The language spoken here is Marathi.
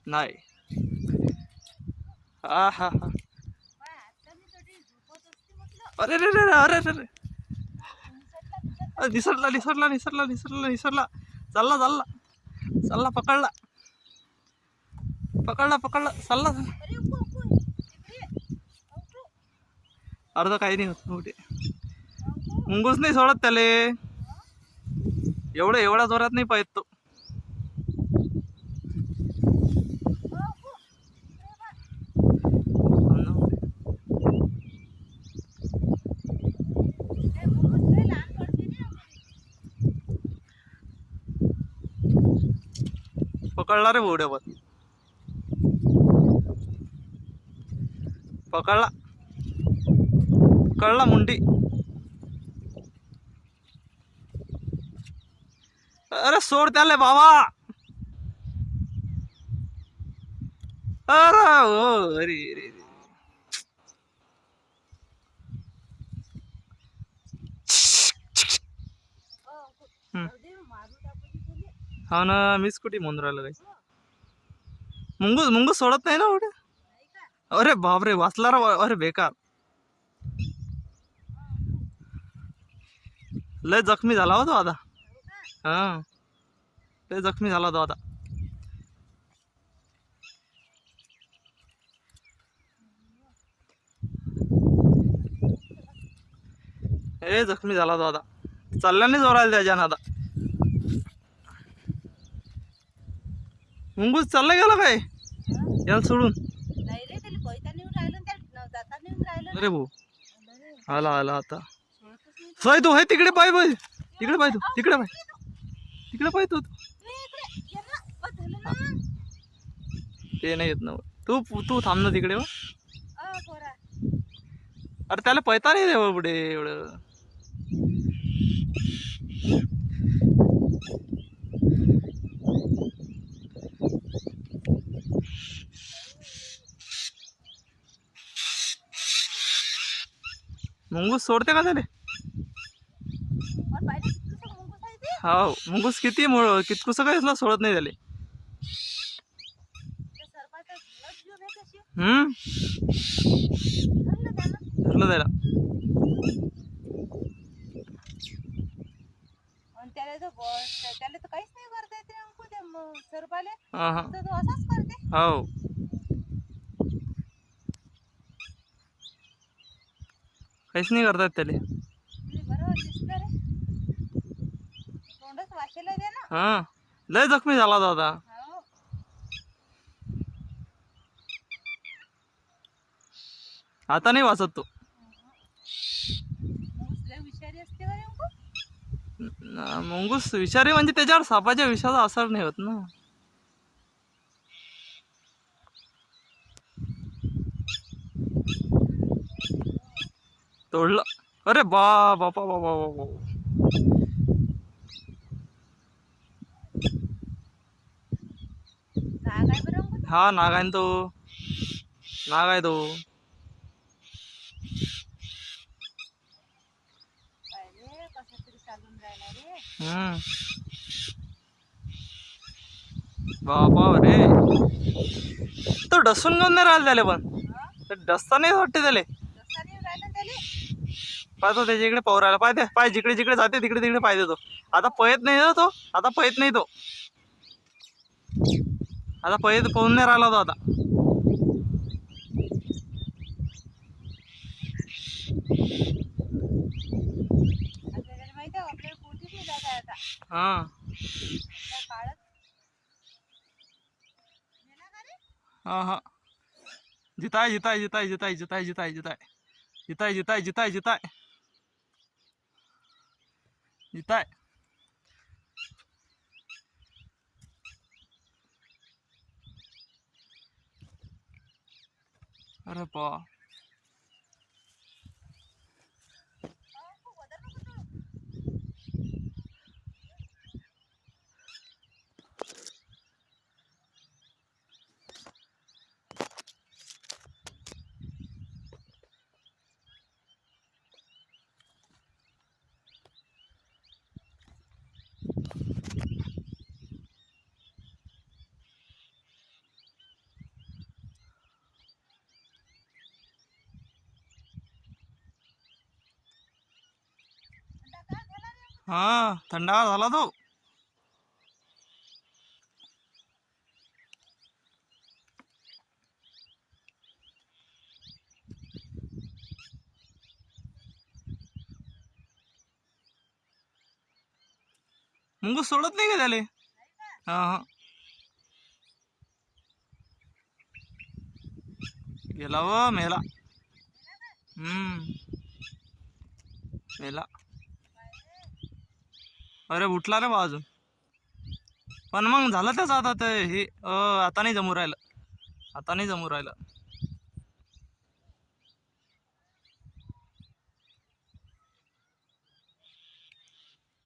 नाही. हा हा हा. अरे रे रे रे, अरे रे रे, निसरला निसरला निसरला निसरला निसरला. चालला चालला चालला, पकडला पकडला पकडला, चालला. अर्ध काही नाही होत मोठे. मुंगूस नाही सोडत त्याले, एवढ्या जोरात नाही पाहिजे तो. पकडला रे बोड्यावर, पकडला पकडला मुंडी. अरे सोड त्याले बाबा. अरे हो, अरे अरे, हा ना, मीच कुठे म्हणून राहिलं काही. मुंगूस मुंगूस सोडत नाही ना एवढे. अरे बापरे, वाचला रे. अरे बेकार, लय जखमी झाला होतो आता. हा, लय जखमी झाला होता आता. ए जखमी झाला तो आता, चालल्याने जोरायला त्याच्यानं आता. मुंगूस चालला गेला काय याला सोडून. अरे भाऊ, आला आला आता. सोय तू, है तिकडे पाय पाय, तिकडे पाय तू, तिकडे पाय, तिकडे पाय तू. ते नाही येत ना तू, तू थांब ना तिकडे. अरे त्याला पळता नाही रे पुढे एवढं. मुंगूस सोडते का त्याले. हो, मुंगूस किती कितकुस काय सोडत नाही त्याले. धरलं त्याला. त्याला तर काहीच नाही करता येते अंकु, त्या सरपाले तो हो असाच करते. काहीच नाही करतात त्याले. बरोबर दिसत रे, तोंडच वाशेला दे ना. हा, लय जखमी झाला दादा. हो. आता नाही वाचत तो. लय हुशारी असते बरं अंकु. मुंगूस विषारी म्हणजे त्याच्यावर सापाच्या विषाचा असर नाही होत ना. तोडलं. अरे बा बापा बाबा बाबा. नाग आहे बरं अंकु. हा नाग आहे तो, नाग आहे तो. अरे कसं तरी चालून राहिला रे. बाबा रे, तो डसून घेऊन नाही राहिला त्याला. पण डसता नाही वाटते त्याला. पाहतो त्याच्या इकडे पाहू राहिला. पाय पाय जिकडे जिकडे जाते तिकडे तिकडे पाय देतो. आता पळत नाही ना तो, आता पळत नाही तो. आता पळून नाही राहिला तो आता. हा हा हा, जिताय जिताय जिताय जिताय जिताय जिताय जिताय जिताय जिताय जिताय जिताय जिताय. अरे बा, हा थंडावा झाला तो. मुंगूस सोडत नाही का त्याले? हा हा गेला व मेला. मेला. अरे उठला रे बा अजून. पण मग झालं त्याच आता ते हे आता नाही जमू राहिलं. आता नाही जमू राहिलं.